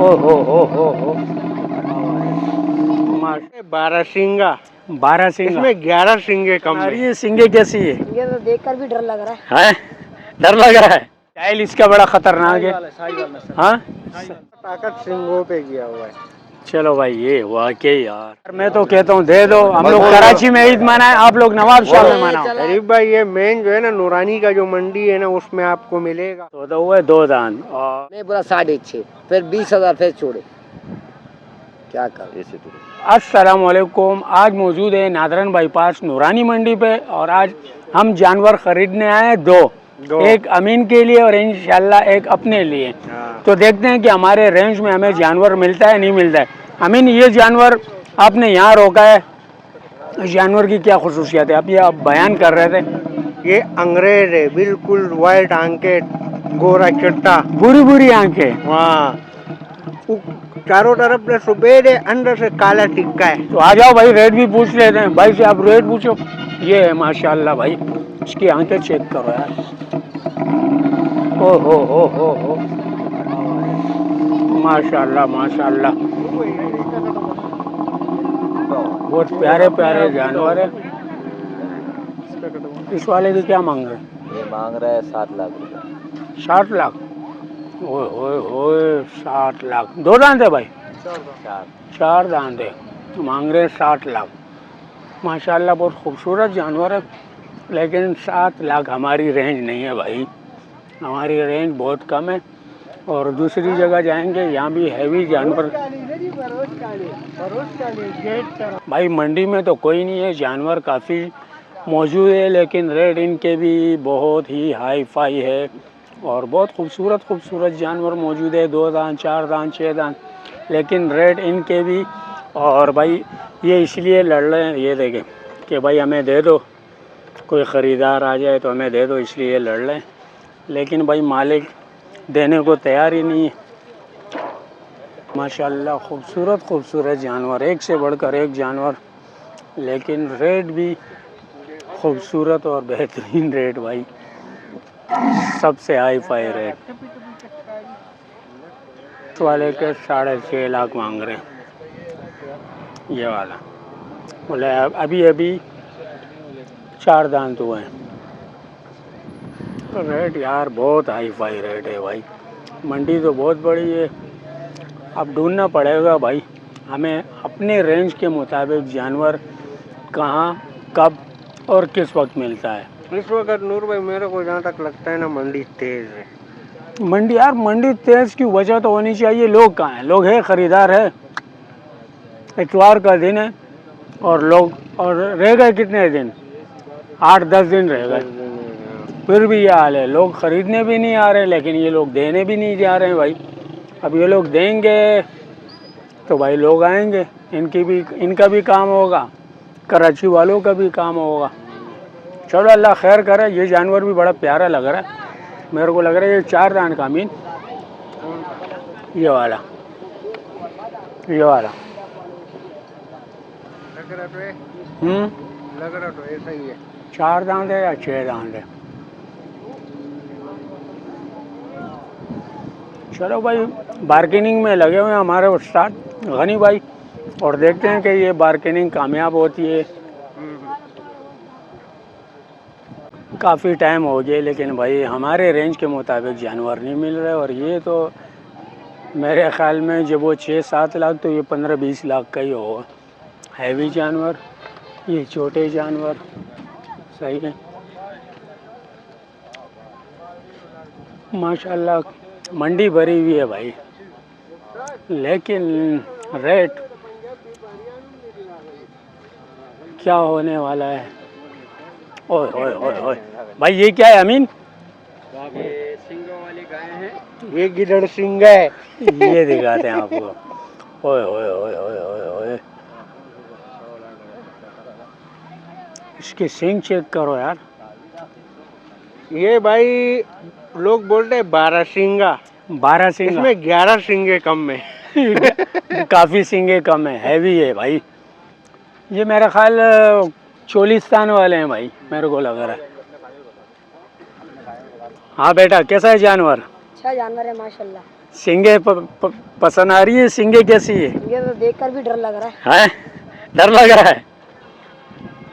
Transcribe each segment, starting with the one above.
ओ 12 सिंगा, 12 सिंगा, इसमें 11 सिंगे कम है। ये सिंगे कैसी है? ये तो देखकर भी डर लग रहा है। हैं? डर लग रहा है। स्टाइल इसका बड़ा खतरनाक है। हाँ, ताकत सिंगों पे किया हुआ है। चलो भाई, ये वाकई यार, मैं तो कहता हूँ दे दो। हम लोग कराची में ईद मनाए, आप लोग नवाब शाह में मनाओ। गरीब भाई, ये मेन जो है ना नूरानी का जो मंडी है ना, उसमें आपको मिलेगा। तो वो है 2 दान और मैं बोला 6.5, फिर 20,000 फिर छोड़े, क्या कर ऐसे तो। अस्सलाम वालेकुम। आज मौजूद है नादरन बाईपास नूरानी मंडी पे और आज हम जानवर खरीदने आए हैं दो, एक अमीन के लिए और इंशाल्लाह एक अपने लिए। तो देखते हैं कि हमारे रेंज में हमें जानवर मिलता है नहीं मिलता है। अमीन, ये जानवर आपने यहाँ रोका है, इस जानवर की क्या खुसूसियत है? आप बयान कर रहे थे। ये अंग्रेज है, बिल्कुल वाइट आंखें, गोरा चिट्टा, बुरी बुरी आंखें। वहाँ चारों तरफ से सफेद है, अंदर से काला टिक्का है। तो आ जाओ भाई, रेट भी पूछ लेते हैं। भाई से आप रेट पूछो। ये है माशाल्लाह भाई, इसकी आंखें चेक करो यार। ओ हो माशाल्लाह माशाल्लाह, बहुत प्यारे प्यारे जानवर है। इस वाले की क्या मांग रहे हैं? ये मांग रहा है 7 लाख रुपए। 60 लाख? ओए होए होए, 60 लाख। 2 दांत है भाई? 4 दांत है, मांग रहे हैं 60 लाख। माशाल्लाह बहुत खूबसूरत जानवर है, लेकिन 7 लाख हमारी रेंज नहीं है भाई, हमारी रेंज बहुत कम है। और दूसरी जगह जाएंगे, यहाँ भी हैवी जानवर। भाई मंडी में तो कोई नहीं है, जानवर काफ़ी मौजूद है, लेकिन रेट इनके भी बहुत ही हाई फाई है और बहुत खूबसूरत खूबसूरत जानवर मौजूद है। 2 दांत, 4 दांत, 6 दांत, लेकिन रेट इनके भी। और भाई ये इसलिए लड़ रहे हैं, ये देखें कि भाई हमें दे दो, कोई ख़रीदार आ जाए तो हमें दे दो, इसलिए लड़ रहे हैं। लेकिन भाई मालिक देने को तैयार ही नहीं है। माशाल्लाह खूबसूरत खूबसूरत जानवर, एक से बढ़कर एक जानवर, लेकिन रेट भी खूबसूरत और बेहतरीन रेट भाई, सबसे हाई फाई रेट। इस वाले के 6.5 लाख मांग रहे हैं, ये वाला बोले अभी अभी 4 दांत हुए हैं। तो रेट यार बहुत हाई फाई रेट है भाई, मंडी तो बहुत बड़ी है। अब ढूंढना पड़ेगा भाई हमें अपने रेंज के मुताबिक जानवर कहाँ, कब और किस वक्त मिलता है। इस वक्त नूर भाई मेरे को जहाँ तक लगता है ना, मंडी तेज है। मंडी यार, मंडी तेज की वजह तो होनी चाहिए, लोग कहाँ हैं? लोग है, ख़रीदार है, इतवार का दिन है और लोग, और रह गए कितने दिन, 8-10 दिन रह गए, फिर भी ये हाल है। लोग ख़रीदने भी नहीं आ रहे, लेकिन ये लोग देने भी नहीं जा रहे हैं भाई। अब ये लोग देंगे तो भाई लोग आएंगे, इनका भी काम होगा, कराची वालों का भी काम होगा। चलो अल्लाह खैर करे। ये जानवर भी बड़ा प्यारा लग रहा है मेरे को, लग रहा है ये 4 दांत का अमीन, ये वाला लग रहा तो ऐसा ही है। 4 दांत है या 6 दांत है? चलो भाई, बार्गेनिंग में लगे हुए हैं हमारे उस्ताद गनी भाई, और देखते हैं कि ये बार्गेनिंग कामयाब होती है। काफ़ी टाइम हो गया, लेकिन भाई हमारे रेंज के मुताबिक जानवर नहीं मिल रहे। और ये तो मेरे ख़्याल में जब वो 6-7 लाख, तो ये 15-20 लाख का ही होगा। हैवी जानवर, ये छोटे जानवर, सही है माशाल्लाह। मंडी भरी हुई है भाई, लेकिन रेट क्या होने वाला है? ओए ओए ओए ओए भाई, ये क्या है अमीन? ये सिंगों वाली गाय है, ये गिदड़ सिंग है। ये दिखाते हैं आपको। ओए ओए ओए ओए ओए ओए, इसके सींग चेक करो यार। ये भाई लोग बोलते हैं 12 सिंगा, 12 सिंग, इसमें 11 सिंगे कम है। काफ़ी सिंगे कम है, हैवी है भाई। ये मेरा ख्याल चोलिस्तान वाले हैं भाई, मेरे को लग रहा है। हाँ बेटा, कैसा है जानवर? अच्छा जानवर है माशाल्लाह। सिंगे पसंद आ रही है? सिंगे कैसी है? ये तो देखकर भी डर लग रहा है। हैं? डर लग रहा है?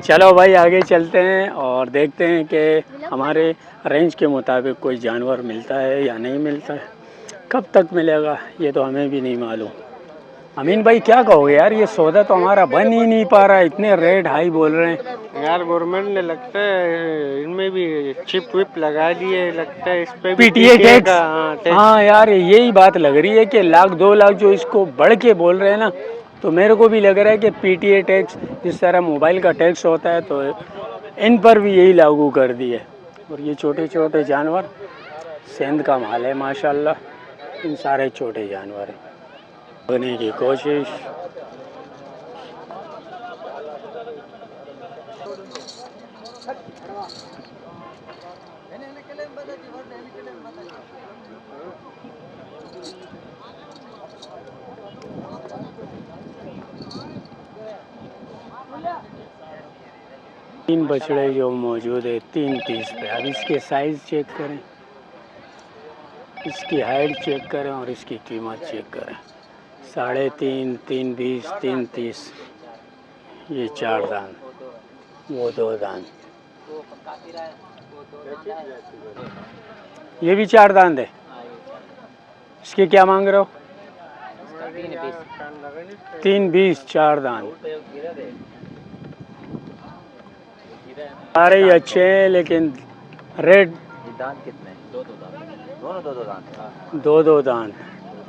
चलो भाई आगे चलते हैं और देखते हैं कि हमारे रेंज के मुताबिक कोई जानवर मिलता है या नहीं मिलता है। कब तक मिलेगा ये तो हमें भी नहीं मालूम। अमीन भाई क्या कहोगे यार, ये सौदा तो हमारा बन ही नहीं पा रहा है, इतने रेट हाई बोल रहे हैं यार गवर्नमेंट ने लगता है इनमें भी चिप विप लगा दिए, लगता है इस पे भी पीटीए टैक्स। टैक्स। हाँ यार यही बात लग रही है कि लाख 2 लाख जो इसको बढ़ के बोल रहे हैं ना, तो मेरे को भी लग रहा है कि पीटीए टैक्स जिस तरह मोबाइल का टैक्स होता है तो इन पर भी यही लागू कर दिए। और ये छोटे छोटे जानवर सिंध का माल है माशाल्लाह, इन सारे छोटे जानवर हैं। भागने की कोशिश, तीन बछड़े जो मौजूद है 330 पे। अब इसके साइज चेक करें, इसकी हाइट चेक करें और इसकी कीमत चेक करें। 3.5, 320, 330, ये 4 दान, वो 2 दान, ये भी 4 दान दे। इसके क्या मांग रहे हो? 320, 4 दान। सारे ही अच्छे हैं लेकिन रेट दान कितने? दो दान। दो दान।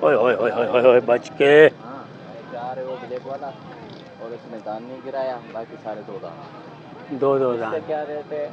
ओए ओए ओए ओए ओए बच के। चार है वो ब्लैक वाला और इसने दान नहीं गिराया, बाकी सारे 2 दान। दो दान। क्या रेट है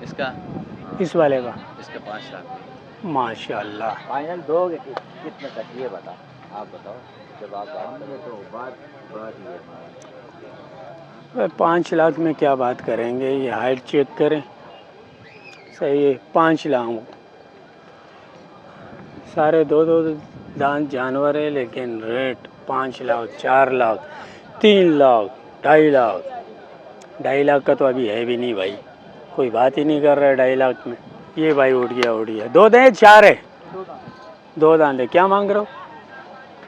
इसका? इस वाले का इसके 5 लाख। माशाल्लाह। फाइनल दोगे कितने तक ये बता, आप बताओ। जब आप दाम में तो बात ये 5 लाख में क्या बात करेंगे, ये हाइट चेक करें। सही है 5 लाख। सारे दो दांत जानवर है लेकिन रेट 5 लाख, 4 लाख, 3 लाख, 2.5 लाख। 2.5 लाख का तो अभी है भी नहीं भाई, कोई बात ही नहीं कर रहा है 2.5 लाख में। ये भाई उठ गया। 2 दांत 4 है? 2 दांत है। क्या मांग रहे हो?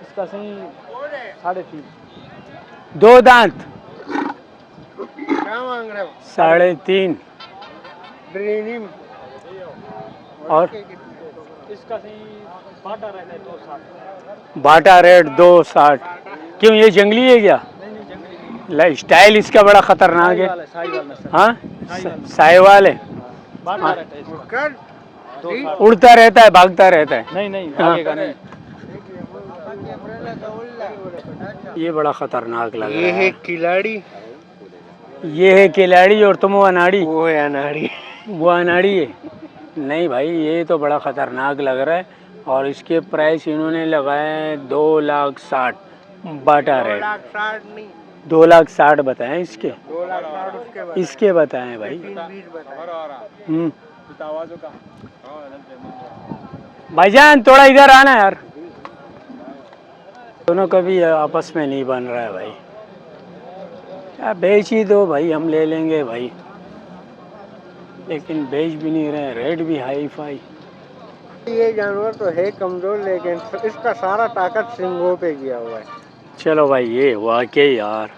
इसका सही 3.5। 2 दांत क्या मांग रहे हो? 3.5। ड्रीनिम और इसका सही बाटा रहता है 260। बाटा रेट 260। क्यों ये जंगली है क्या? नहीं स्टाइल इसका बड़ा खतरनाक है। हाँ साहिवाल है। बाटा रहता है इसका। उड़ता रहता है, भागता रहता है। नहीं हाँ। भागेगा नहीं। ये बड़ा खतरनाक लग रहा ये है। है खिलाड़ी, ये है खिलाड़ी और तुम वो अनाड़ी। वो है अनाड़ी। वो अनाड़ी है। नहीं भाई ये तो बड़ा खतरनाक लग रहा है। और इसके प्राइस इन्होंने लगाए 2,60,000 बाटा रेट। 2,60,000 बताएं इसके। 2,60,000 इसके बताएं भाई। 320 भाईजान थोड़ा इधर आना यार। दोनों कभी आपस में नहीं बन रहा है भाई। क्या बेच ही दो भाई, हम ले लेंगे भाई, लेकिन बेच भी नहीं रहे, रेट भी हाई फाई। ये जानवर तो है कमजोर लेकिन इसका सारा ताकत सिंगों पे गया हुआ है। चलो भाई ये वाकई यार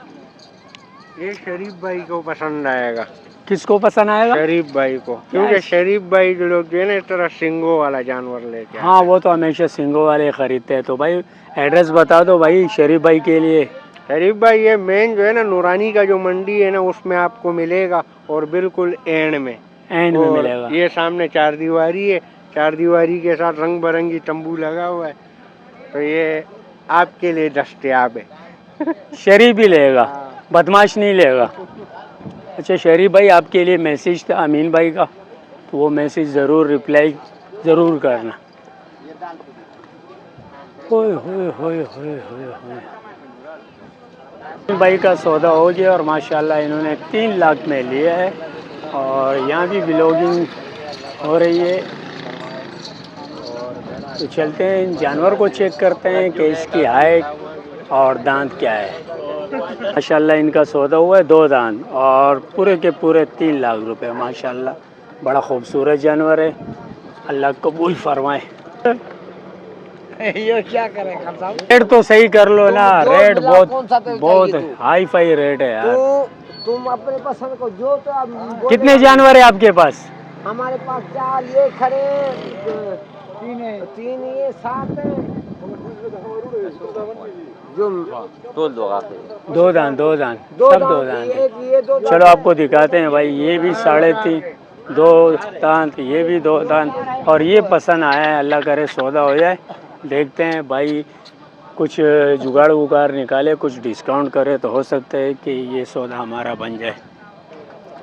ये शरीफ भाई को पसंद आएगा। किसको पसंद आएगा? शरीफ भाई को, क्योंकि शरीफ भाई जो लोग जो है ना इस तरह सिंगों वाला जानवर लेके आते हैं। हाँ वो तो हमेशा सिंगों वाले खरीदते हैं। तो भाई एड्रेस बता दो भाई शरीफ भाई के लिए। शरीफ भाई ये मेन जो है ना नूरानी का जो मंडी है ना उसमें आपको मिलेगा, और बिल्कुल एंड में एंड में मिलेगा। ये सामने 4 दीवारी है, 4 दीवारी के साथ रंग बिरंगी तंबू लगा हुआ है, तो ये आपके लिए दस्तयाब है। शरीफ ही लेगा, बदमाश नहीं लेगा। अच्छा शरीफ भाई आपके लिए मैसेज था अमीन भाई का, तो वो मैसेज ज़रूर रिप्लाई ज़रूर करना। होए होए होए होए होए होए। भाई का सौदा हो गया और माशाल्लाह इन्होंने 3 लाख में लिया है। और यहाँ भी व्लॉगिंग हो रही है, तो चलते हैं इन जानवर को चेक करते हैं कि इसकी हाइट और दांत क्या है। माशाल्लाह इनका सौदा हुआ है 2 दांत और पूरे के पूरे 3 लाख रुपए। माशाल्लाह बड़ा खूबसूरत जानवर है, अल्लाह कबूल फरमाए। ये क्या करें खान साहब? रेट तो सही कर लो ना, जो रेट मिला, बहुत कौन सा तेल बहुत चाहिए तू? हाई फाई रेट है यार। तो तुम अपने पसंद को जो तो अब बोले कितने हम- जानवर है आपके पास? हमारे पास 4 ये खड़े, 3 ये 7 है। जो तोल दो आखिर। दो दान सब दो दान। एक ये दो चलो आपको दिखाते हैं भाई, ये भी 3.5 दो दांत, ये भी 2 दांत, और ये पसंद आया है। अल्लाह करे सौदा हो जाए, देखते हैं भाई कुछ जुगाड़ उगाड़ निकाले, कुछ डिस्काउंट करे तो हो सकता है कि ये सौदा हमारा बन जाए।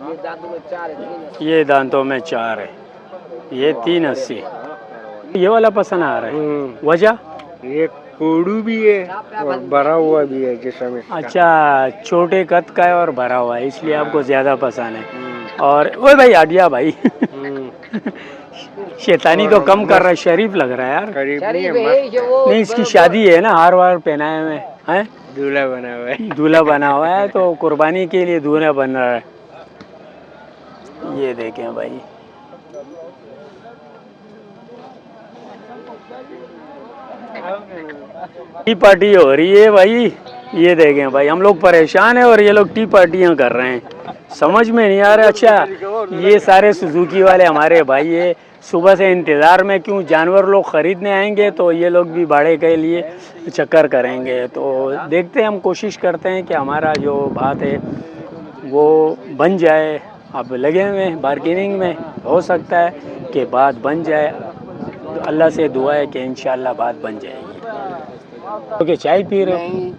ये दांतों में 4 है। ये दांतों में 4 है, ये 380। ये वाला पसंद आ रहा है, वजह? ये कोड़ू भी है और भरा हुआ भी है जिसम इसका। अच्छा, छोटे कद का है और भरा हुआ है, इसलिए आपको ज़्यादा पसंद है। और ओए भाई हट गया भाई। शैतानी तो कम कर रहा है, शरीफ लग रहा है यार। करीब नहीं शरीफ है, है मस्त जो वो नहीं, इसकी शादी है ना, हार वार पहनाए हुए हैं, दूल्हा बना हुआ है। दूल्हा बना हुआ है, तो कुर्बानी के लिए दूल्हा बन रहा है। ये देखें भाई, टी पार्टी हो रही है भाई। ये देखें भाई, हम लोग परेशान हैं और ये लोग टी पार्टियां कर रहे हैं, समझ में नहीं आ रहा। अच्छा, ये सारे सुजुकी वाले हमारे भाई ये सुबह से इंतज़ार में, क्यों जानवर लोग ख़रीदने आएंगे तो ये लोग भी भाड़े के लिए चक्कर करेंगे। तो देखते हैं, हम कोशिश करते हैं कि हमारा जो बात है वो बन जाए। अब लगे हुए हैं बार्गेनिंग में, हो सकता है कि बात बन जाए। तो अल्लाह से दुआ है कि इंशाल्लाह बात बन जाएगी। ओके, चाय पी रहे हो? नहीं,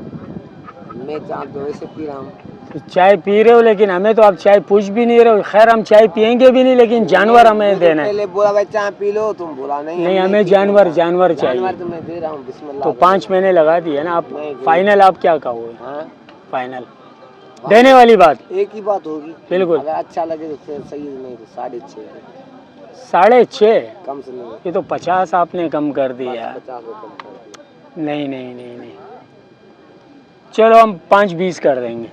मैं चाह तो ऐसे पी रहा हूँ। तो चाय पी रहे हो, लेकिन हमें तो आप चाय पूछ भी नहीं रहे हो। खैर, हम चाय पियेंगे भी नहीं, लेकिन जानवर हमें देना है। पहले बोला भाई चाय पी लो, तुम बोला नहीं। नहीं, हमें जानवर जानवर चाहिए। तो मैं दे रहा हूँ, बिस्मिल्लाह। तो 5 महीने लगा दिए ना आप। नहीं, फाइनल आप क्या कहोगे? हाँ? फाइनल देने वाली बात? एक ही बात होगी, बिल्कुल। अगर अच्छा लगे तो फिर सही, नहीं तो 6.5 6.5? कम से नहीं। ये तो 50 आपने कम कर दिया। 50 को कम कर दिया। नहीं नहीं नहीं नहीं, चलो हम 5-20 कर देंगे।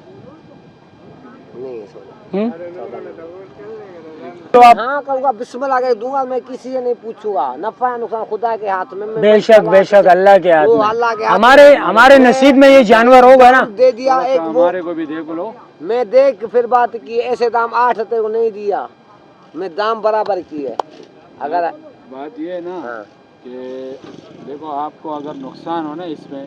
नहीं है सौदा। तो आप हाँ कहूँगा, बिस्मिल्लाह के दूंगा, मैं किसी से नहीं पूछूंगा। नफा या नुकसान खुदा के हाथ में। बेशक बेशक अल्लाह के हाथ वो में। अल्लाह के हाथ हमारे नसीब में ये जानवर होगा ना। दे दिया एक वो, हमारे को भी देख लो। मैं देख फिर बात की, ऐसे दाम 8 तेरे को नहीं दिया, मैं दाम बराबर की है। अगर बात ये है ना हाँ, कि देखो, आपको अगर नुकसान हो ना इसमें,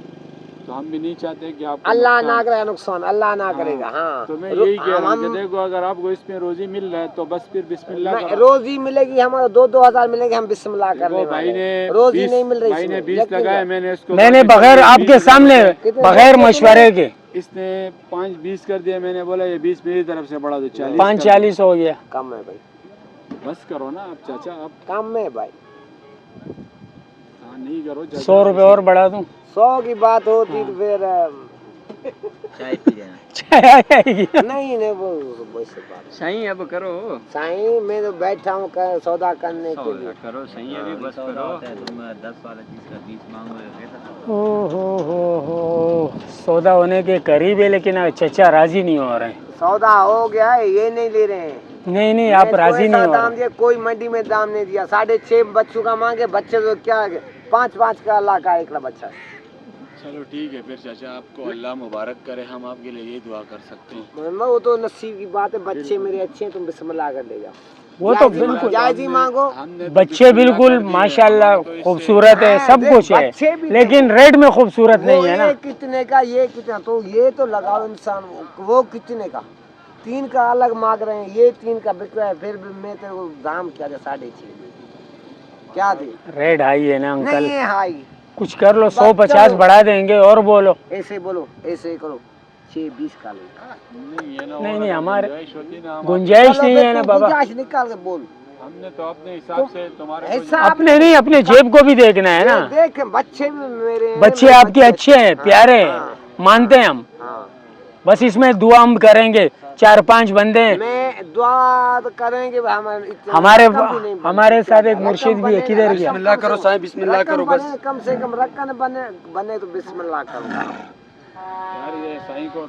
तो हम भी नहीं चाहते कि आप अल्लाह ना करे नुकसान, अल्लाह ना करेगा। हाँ, तो मैं यही कह रहा हूँ कि हम देखो, अगर आपको इसमें रोजी मिल रहा है तो बस फिर बिस्मिल्लाह नहीं, करो। रोजी मिलेगी हमारा 2-2 हजार मिलेंगे, हम बिस्मिल्लाह करने देखो, भाई वाले ने हैं। रोजी 20 नहीं मिल रही भाई ने इसमें, 20 यकीन लगाए, है। मैंने इसको मैंने बगैर आपके सामने, बगैर मशवरे के इसने 5-20 कर दिया। मैंने बोला ये 20 मेरी तरफ से बढ़ा दो, 40 5-40 हो गया। कम है भाई, बस करो ना आप चाचा, आप कम है भाई। हाँ नहीं करो। 100 रुपये और बढ़ा दूं? 100 की बात होती तो फिर चाय पी लेना। चाय आ जाएगी। नहीं नहीं, वो वैसे बात सही अब करो, साईं, मैं तो बैठा हूँ सौदा करने के लिए। करो सही अभी बस करो। तुम 10 वाला चीज का 20 मांगो। हो, सौदा होने के करीब है, लेकिन चचा राजी नहीं हो रहे हैं। सौदा हो गया है, ये नहीं ले रहे हैं। नहीं, आप राजी नहीं हो दाम रहे। दिया, कोई मंडी में दाम नहीं दिया। 6.5 बच्चों का मांगे, बच्चे तो क्या 5-5 का अल्लाह का एक बच्चा। चलो ठीक है फिर चाचा, आपको अल्लाह मुबारक करे, हम आपके लिए ये दुआ कर सकते हैं। वो तो नसीब की बात है, बच्चे मेरे अच्छे हैं, तुम बिस्मिल्लाह कर ले जाओ। वो तो बिल्कुल जायज ही मांगो। बच्चे बिल्कुल माशाल्लाह खूबसूरत है, सब कुछ है, बच्चे भी लेकिन रेट में खूबसूरत नहीं है ना। ये कितने का, ये कितना, तो ये तो लगाओ इंसान। वो कितने का, 3 का अलग मांग रहे हैं, ये 3 का बिक रहा है। फिर भी मैं तो दाम क्या 6.5 क्या दे। रेट हाई है ना अंकल, नहीं है हाई, कुछ कर लो, 150 बढ़ा देंगे। और बोलो। ऐसे बोलो, ऐसे करो, 6-20 का लो। नहीं, हमारे गुंजाइश नहीं है ना बाबा। गुंजाइश निकाल के बोल। हमने तो अपने हिसाब से तुम्हारे ऐसा अपने नहीं, अपने जेब को भी देखना है ना। देख, बच्चे भी मेरे हैं, बच्चे मेरे आपके अच्छे हैं, प्यारे हैं, मानते हैं हम। हाँ। बस इसमें दुआ हम करेंगे, 4-5 बंदे हैं। मैं दुआ तो करेंगे, हमारे साथ एक मुर्शिद भी है, किधर गया? बिस्मिल्लाह करो साईं, बिस्मिल्लाह करो बस। कम से कम रक्कन बने तो बिस्मिल्लाह करो।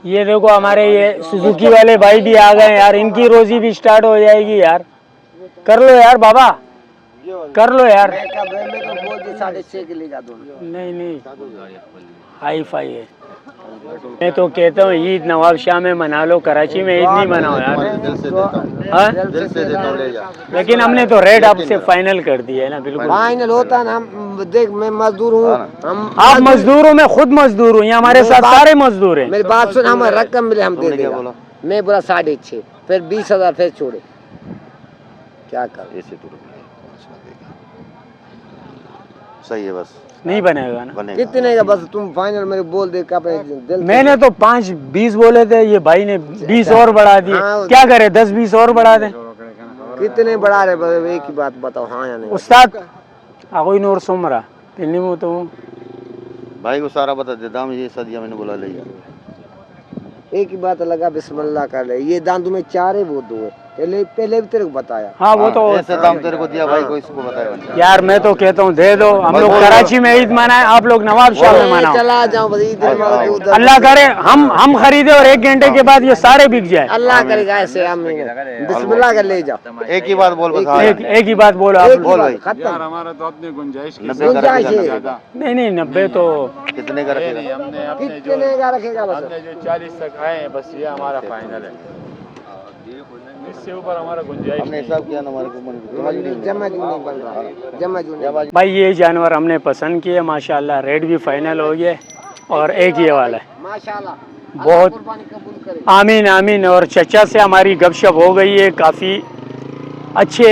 ये देखो, हमारे ये सुजुकी वाले भाई भी आ गए यार, इनकी रोजी भी स्टार्ट हो जाएगी यार। कर लो यार बाबा। कर लो यार। मैं क्या मैं तो बोल दी 6.5 के लेगा दोनों। नहीं नहीं, हाई फाई है। मैं तो कहता हूँ ईद नवाब शाह में मना लो, कराची में ईद नहीं मनाओ यार। हाँ? दिल से देता हूँ, ले जा। लेकिन हमने तो रेट आपसे फाइनल कर दिया है ना, बिल्कुल। फाइनल होता ना, हम देख मैं मजदूर हूँ, हम आप मजदूर हो, मैं खुद मजदूर हूँ, यहाँ हमारे साथ सारे मजदूर हैं। मेरी बात सुन, हमें रकम मिले हम दे तुमने क्या देगा। बोला? मैं बोला 6.5, फिर 20,000 फिर छोड़े, क्या कर। ऐसे तो सही है, बस नहीं बनेगा ना। बनेगा। कितने का बस तुम फाइनल मेरे बोल दे, अपने दिल से। मैंने तो 5-20 बोले थे, ये भाई ने 20 और बढ़ा दिए। हाँ। क्या करे, 10-20 और बढ़ा दे। कितने बढ़ा रहे, बस एक ही बात बताओ, हाँ या नहीं। उस्ताद आगोई नूर सुमरा पिल्ली में तो भाई को सारा बता दे, दाम ये सदिया मैंने बोला, ले जा। एक ही बात लगा, बिस्मिल्लाह कर ले। ये दांतों में 4 है, वो 2 है। पहले भी तेरे को बताया। हाँ वो तो ऐसे दाम तेरे को दिया भाई को, इसको बताया। यार मैं तो कहता हूँ दे दो, हम लोग कराची में ईद मनाए, आप लोग नवाब शाह में मनाओ। चला जाऊं बस ईद उधर। अल्लाह करे हम खरीदे और 1 घंटे के बाद ये सारे बिक जाए। अल्लाह करेगा ऐसे, हम बिस्मिल्लाह कर ले जाओ। एक ही बात बोल, बस हाँ। एक ही बात बोलो आप। एक ही बोल बात, भाई। खत्म। हमारा तो अपनी गुंजाइश की 90 का गुंजाइश रखेगा। है। नहीं 90 तो कितने का रखेगा? हमने अपने जो कितने का रखेगा बस। हमने जो 40 तक आए हैं, बस ये हमारा फाइनल है। इससे ऊपर हमारा गुंजाइश हमने हिसाब किया ना, हमारे को जमा जो नहीं बन रहा, जमा जो नहीं। भाई ये जानवर हमने पसंद किए माशाल्लाह, रेट भी फाइनल हो गया और एक ये वाला है। माशाल्लाह, बहुत कुर्बानी कबूल करे। आमीन आमीन। और चचा से हमारी गपशप हो गई है, काफ़ी अच्छे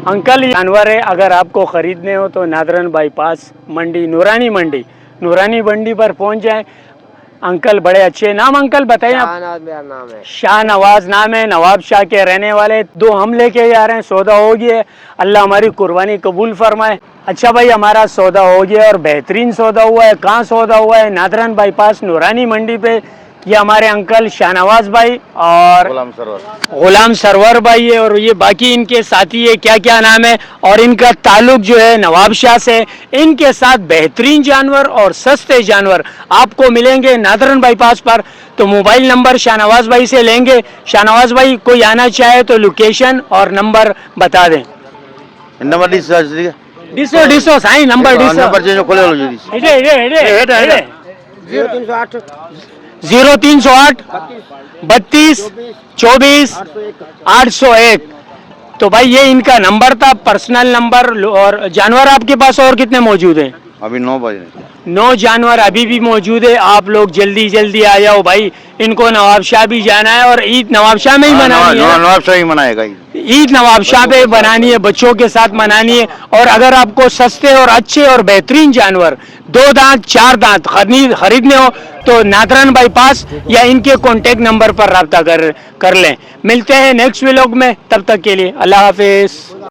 अंकल जानवर है। अगर आपको ख़रीदने हो तो नादरन बाईपास मंडी, नूरानी मंडी पर पहुंच जाएं। अंकल बड़े अच्छे, नाम अंकल बताइए आप। शाहनवाज मेरा नाम है। शाह नवाज नाम है, नवाब शाह के रहने वाले। 2 हम लेके जा रहे हैं, सौदा हो गया है, अल्लाह हमारी कुर्बानी कबूल फरमाए। अच्छा भाई हमारा सौदा हो गया और बेहतरीन सौदा हुआ है। कहाँ सौदा हुआ है? नादरन बाईपास नूरानी मंडी पे। ये हमारे अंकल शाहनवाज भाई और गुलाम सरवर भाई है, और ये बाकी इनके साथी है, क्या क्या नाम है, और इनका ताल्लुक जो है नवाब शाह से। इनके साथ बेहतरीन जानवर और सस्ते जानवर आपको मिलेंगे नादरन बाईपास पर। तो मोबाइल नंबर शाहनवाज भाई से लेंगे। शाहनवाज भाई कोई आना चाहे तो लोकेशन और नंबर बता दें। नंबर डिसो साईं, नंबर नंबर जो खोले लो जी। 0308 0308 32 24 801। तो भाई ये इनका नंबर था, पर्सनल नंबर। और जानवर आपके पास और कितने मौजूद हैं? अभी 9 बजे 9 जानवर अभी भी मौजूद है। आप लोग जल्दी आ जाओ भाई, इनको नवाब शाह भी जाना है और ईद नवाब शाह में ही मनानी है। नवाब शाह ही मनाएगा। ईद नवाब शाह पे बनानी है, बच्चों के साथ मनानी है। और अगर आपको सस्ते और अच्छे और बेहतरीन जानवर 2 दांत 4 दांत खरीदने हो तो नादरन बाईपास या इनके कॉन्टेक्ट नंबर पर रब्ता कर लें। मिलते हैं नेक्स्ट व्लॉग में, तब तक के लिए अल्लाह हाफिज।